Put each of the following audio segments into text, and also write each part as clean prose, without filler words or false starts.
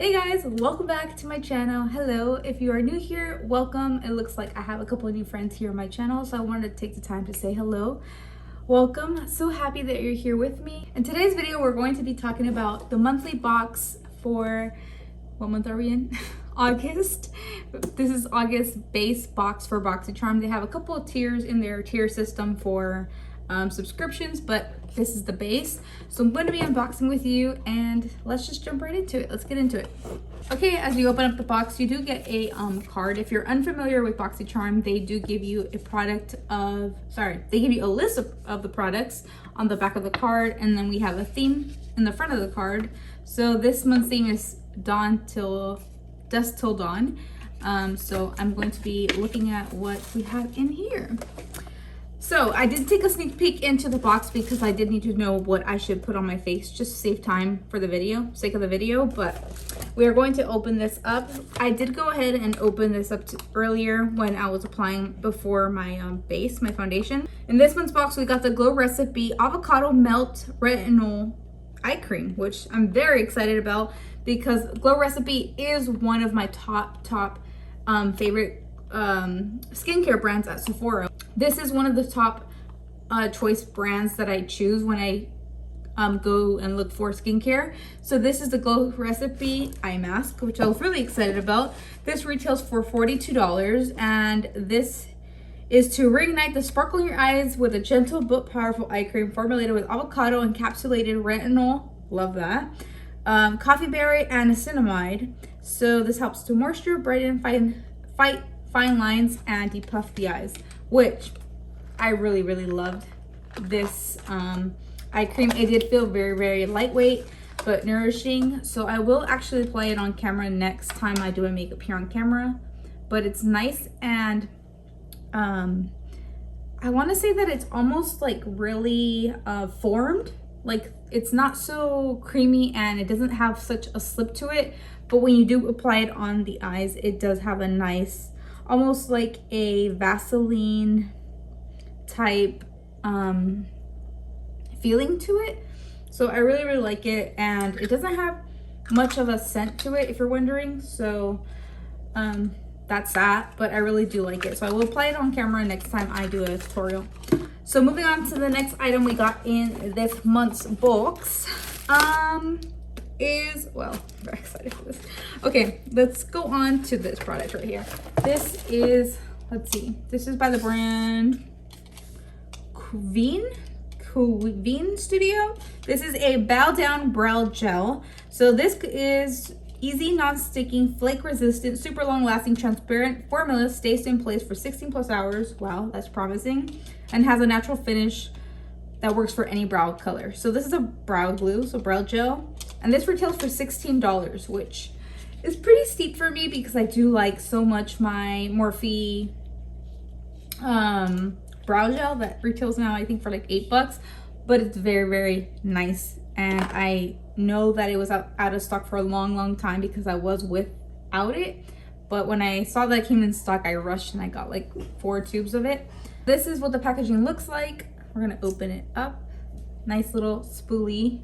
Hey guys, welcome back to my channel. Hello, if you are new here, welcome. It looks like I have a couple of new friends here on my channel, so I wanted to take the time to say hello. Welcome, so happy that you're here with me. In today's video, we're going to be talking about the monthly box for, what month are we in? August. This is August base box for Boxycharm. They have a couple of tiers in their tier system for subscriptions, but this is the base. So I'm going to be unboxing with you and let's just jump right into it. Let's get into it. Okay, as you open up the box, you do get a card. If you're unfamiliar with Boxycharm, they do give you they give you a list of the products on the back of the card, and then we have a theme in the front of the card. So this month's theme is dusk till dawn. So I'm going to be looking at what we have in here. So I did take a sneak peek into the box because I did need to know what I should put on my face just to save time for the sake of the video, but we are going to open this up. I did go ahead and open this up earlier when I was applying before my base, my foundation. In this month's box, we got the Glow Recipe Avocado Melt Retinol Eye Cream, which I'm very excited about because Glow Recipe is one of my top favorite skincare brands at Sephora. This is one of the top choice brands that I choose when I go and look for skincare. So this is the Glow Recipe eye mask, which I was really excited about. This retails for $42, and this is to reignite the sparkle in your eyes with a gentle but powerful eye cream formulated with avocado encapsulated retinol. Love that. Coffee berry and niacinamide. So this helps to moisture, brighten, fight fine lines, and depuff the eyes, which I really loved this eye cream. It did feel very lightweight but nourishing, so I will actually apply it on camera next time I do a makeup here on camera. But it's nice, and I want to say that it's almost like really formed. Like, it's not so creamy and it doesn't have such a slip to it, but when you do apply it on the eyes, it does have a nice, almost like a Vaseline type feeling to it. So I really like it, and it doesn't have much of a scent to it, if you're wondering. So that's that, but I really do like it. So I will apply it on camera next time I do a tutorial. So moving on to the next item we got in this month's box is, well, I'm very excited for this. Okay, let's go on to this product right here. This is, let's see, this is by the brand Cuvine Studio. This is a bow down brow gel. So this is easy, non-sticking, flake resistant, super long lasting, transparent formula, stays in place for 16+ hours. Wow, that's promising. And has a natural finish that works for any brow color. So this is a brow glue, so brow gel. And this retails for $16, which is pretty steep for me because I do like so much my Morphe brow gel that retails now, I think, for like $8, but it's very nice. And I know that it was out of stock for a long time because I was without it. But when I saw that it came in stock, I rushed and I got like 4 tubes of it. This is what the packaging looks like. We're gonna open it up. Nice little spoolie.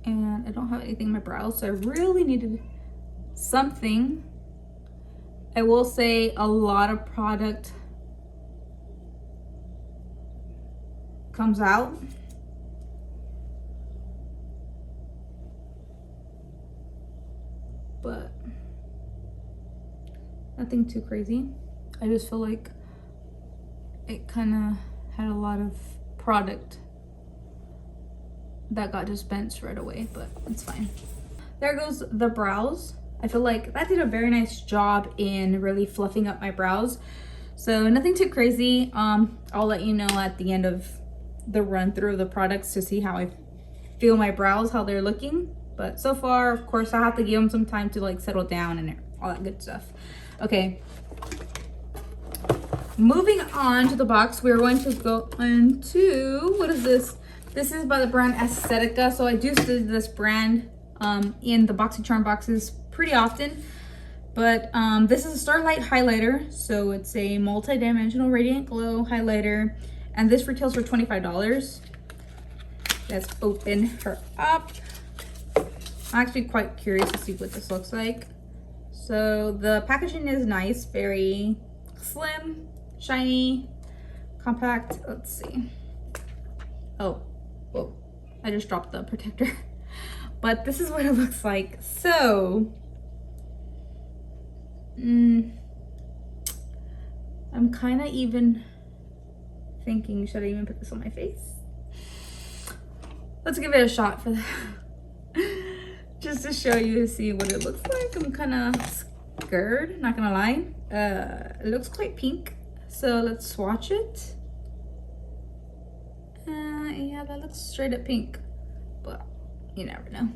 And I don't have anything in my brows, so I really needed something. I will say a lot of product comes out. But nothing too crazy. I just feel like it kind of had a lot of product that got dispensed right away, but it's fine. There goes the brows. I feel like that did a very nice job in really fluffing up my brows. So nothing too crazy. I'll let you know at the end of the run through of the products to see how I feel my brows, how they're looking. But so far, of course, I have to give them some time to like settle down and all that good stuff. Okay. Moving on to the box, we're going to go into, what is this? This is by the brand Aesthetica. So I do see this brand in the Boxycharm boxes pretty often. But this is a Starlight highlighter. So it's a multi-dimensional radiant glow highlighter. And this retails for $25. Let's open her up. I'm actually quite curious to see what this looks like. So the packaging is nice, very slim, shiny, compact. Let's see. Oh, whoa, I just dropped the protector. But this is what it looks like. So, I'm kind of even thinking, should I even put this on my face? Let's give it a shot for that. Just to show you to see what it looks like. I'm kind of scared, not gonna lie. It looks quite pink. So let's swatch it. Yeah, that looks straight up pink, but you never know.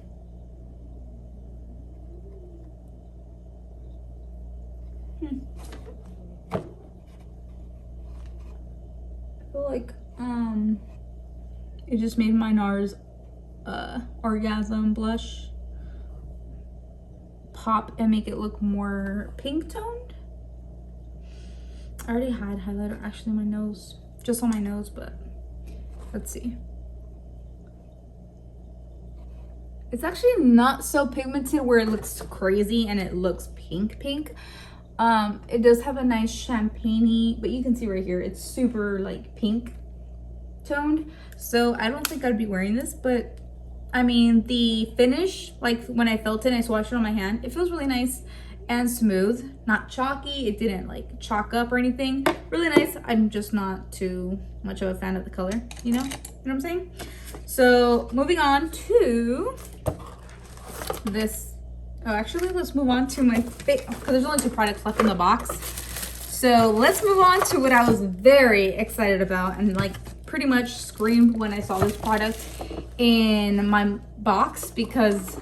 I feel like it just made my NARS orgasm blush pop and make it look more pink toned. I already had highlighter actually on my nose, just on my nose, but let's see. It's actually not so pigmented where it looks crazy and it looks pink. It does have a nice champagne-y, but you can see right here, it's super like pink toned. So I don't think I'd be wearing this, but I mean, the finish, like when I felt it and I swatched it on my hand, it feels really nice and smooth, not chalky. It didn't like chalk up or anything. Really nice. I'm just not too much of a fan of the color, you know what I'm saying? So moving on to this. Oh, actually, let's move on to my face, because there's only 2 products left in the box. So let's move on to what I was very excited about and like pretty much screamed when I saw this product in my box, because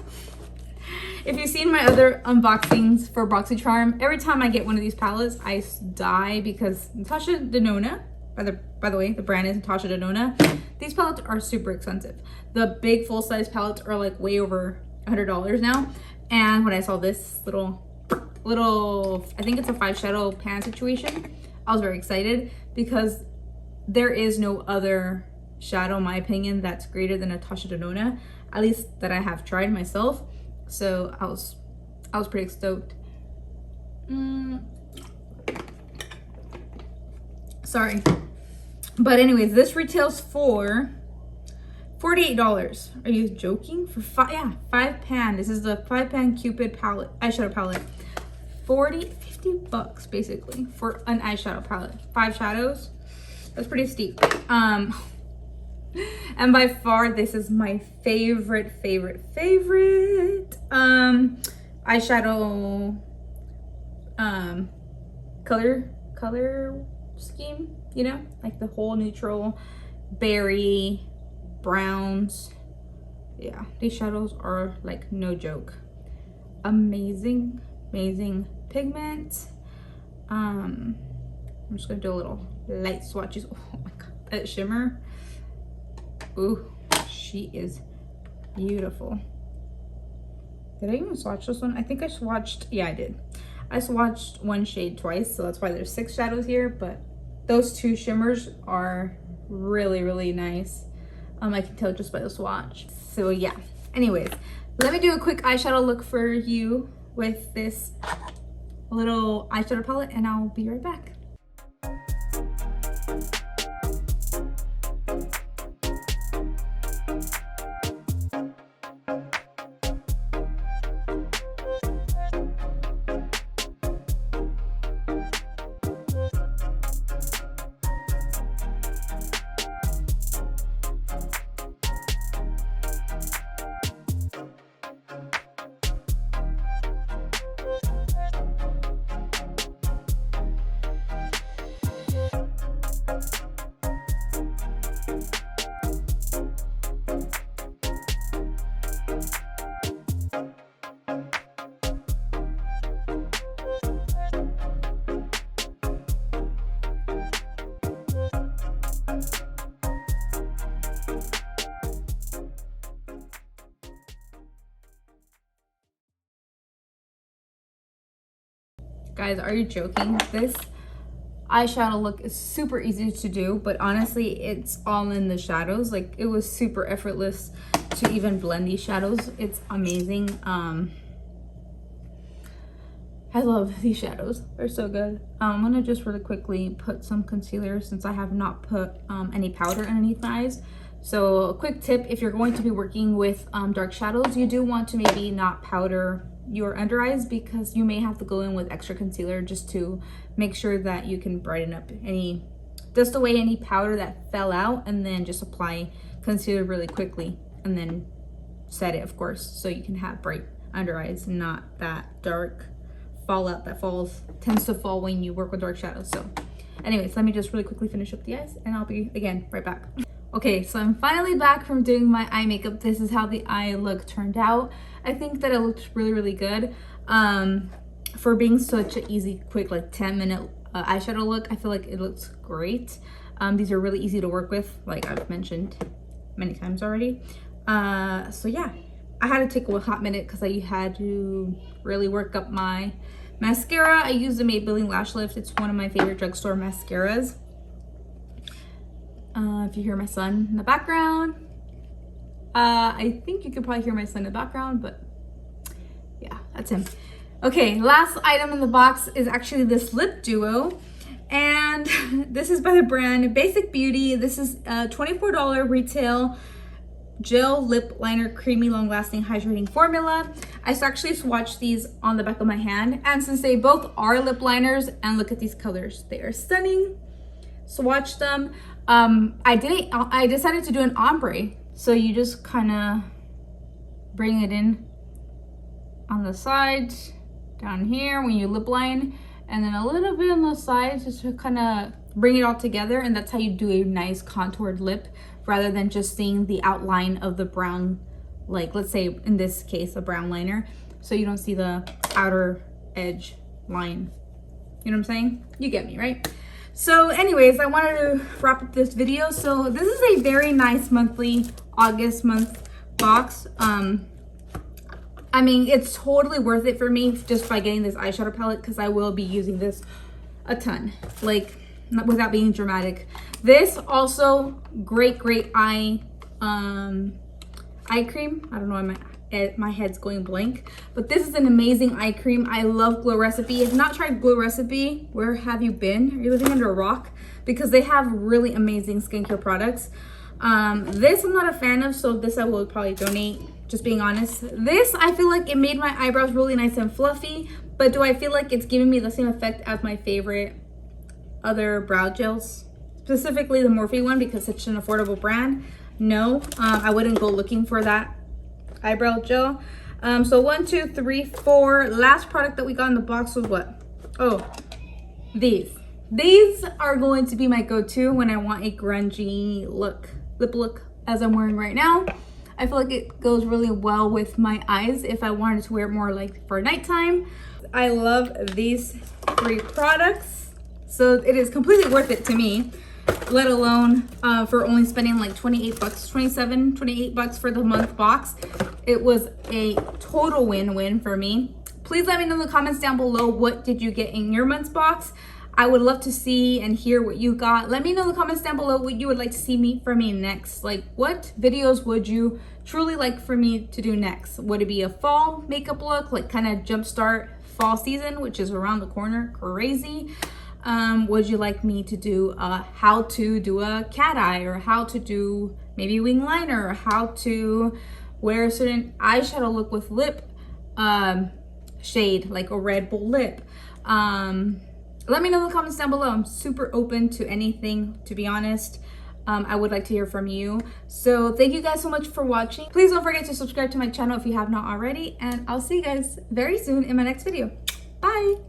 if you've seen my other unboxings for Boxycharm, every time I get one of these palettes, I die, because Natasha Denona, by the way, the brand is Natasha Denona. These palettes are super expensive. The big full-size palettes are like way over $100 now. And when I saw this little, I think it's a 5 shadow pan situation, I was very excited, because there is no other shadow, in my opinion, that's greater than Natasha Denona, at least that I have tried myself. So I was pretty stoked. Sorry, but anyways, this retails for $48. Are you joking? For 5 pan. This is the 5 pan Cupid palette, eyeshadow palette. 50 bucks basically for an eyeshadow palette. 5 shadows. That's pretty steep. And by far this is my favorite eyeshadow color scheme, you know, like the whole neutral berry browns. Yeah, these shadows are like no joke. Amazing pigment. I'm just gonna do a little light swatches. Oh my god, that shimmer. Ooh, she is beautiful. Did I even swatch this one? I think I swatched, yeah, I did. I swatched one shade twice, so that's why there's 6 shadows here, but those 2 shimmers are really nice. I can tell just by the swatch. So yeah, anyways, let me do a quick eyeshadow look for you with this little eyeshadow palette, and I'll be right back. Guys, are you joking? This eyeshadow look is super easy to do, but honestly, it's all in the shadows. Like, it was super effortless to even blend these shadows. It's amazing. I love these shadows. They're so good. I'm gonna just really quickly put some concealer since I have not put any powder underneath my eyes. So a quick tip, if you're going to be working with dark shadows, you do want to maybe not powder your under eyes, because you may have to go in with extra concealer just to make sure that you can brighten up dust away any powder that fell out, and then just apply concealer really quickly and then set it, of course, so you can have bright under eyes, not that dark fallout that tends to fall when you work with dark shadows. So anyways, let me just really quickly finish up the eyes and I'll be again right back. Okay, so I'm finally back from doing my eye makeup. This is how the eye look turned out. I think that it looked really good for being such an easy, quick, like 10-minute eyeshadow look. I feel like it looks great. These are really easy to work with, like I've mentioned many times already. So yeah, I had to take a hot minute because I had to really work up my mascara. I use the Maybelline Lash Lift. It's one of my favorite drugstore mascaras. If you hear my son in the background, I think you could probably hear my son in the background, but yeah, that's him. Okay, last item in the box is actually this lip duo, and this is by the brand Basic Beauty. This is a $24 retail gel lip liner, creamy, long-lasting, hydrating formula. I actually swatched these on the back of my hand, and since they both are lip liners, and look at these colors, they are stunning. Swatch them. I decided to do an ombre, so you just kind of bring it in on the sides, down here when you lip line, and then a little bit on the sides just to kind of bring it all together, and that's how you do a nice contoured lip, rather than just seeing the outline of the brown, like let's say in this case a brown liner, so you don't see the outer edge line. You know what I'm saying? You get me, right? So anyways, I wanted to wrap up this video. So this is a very nice monthly August month box. I mean, it's totally worth it for me just by getting this eyeshadow palette, because I will be using this a ton, like without being dramatic. This also great eye cream. I don't know why my head's going blank, but this is an amazing eye cream. I love Glow Recipe. If not tried Glow Recipe, where have you been? Are you living under a rock? Because they have really amazing skincare products. This I'm not a fan of, so this I will probably donate, just being honest. This, I feel like it made my eyebrows really nice and fluffy, but do I feel like it's giving me the same effect as my favorite other brow gels, specifically the Morphe one, because it's an affordable brand? No, I wouldn't go looking for that eyebrow gel. So 1, 2, 3, 4. Last product that we got in the box was what? Oh, these are going to be my go-to when I want a grungy lip look, as I'm wearing right now. I feel like it goes really well with my eyes if I wanted to wear it more like for nighttime. I love these 3 products, so it is completely worth it to me, let alone for only spending like 28 bucks, 27, 28 bucks for the month box. It was a total win-win for me. Please let me know in the comments down below, what did you get in your month's box? I would love to see and hear what you got. Let me know in the comments down below what you would like to see from me next. Like, what videos would you truly like for me to do next? Would it be a fall makeup look, like kind of jumpstart fall season, which is around the corner, crazy? Would you like me to do how to do a cat eye, or how to do maybe wing liner, or how to wear a certain eyeshadow look with lip shade, like a Red Bull lip? Let me know in the comments down below. I'm super open to anything, to be honest. I would like to hear from you. So thank you guys so much for watching. Please don't forget to subscribe to my channel if you have not already, and I'll see you guys very soon in my next video. Bye.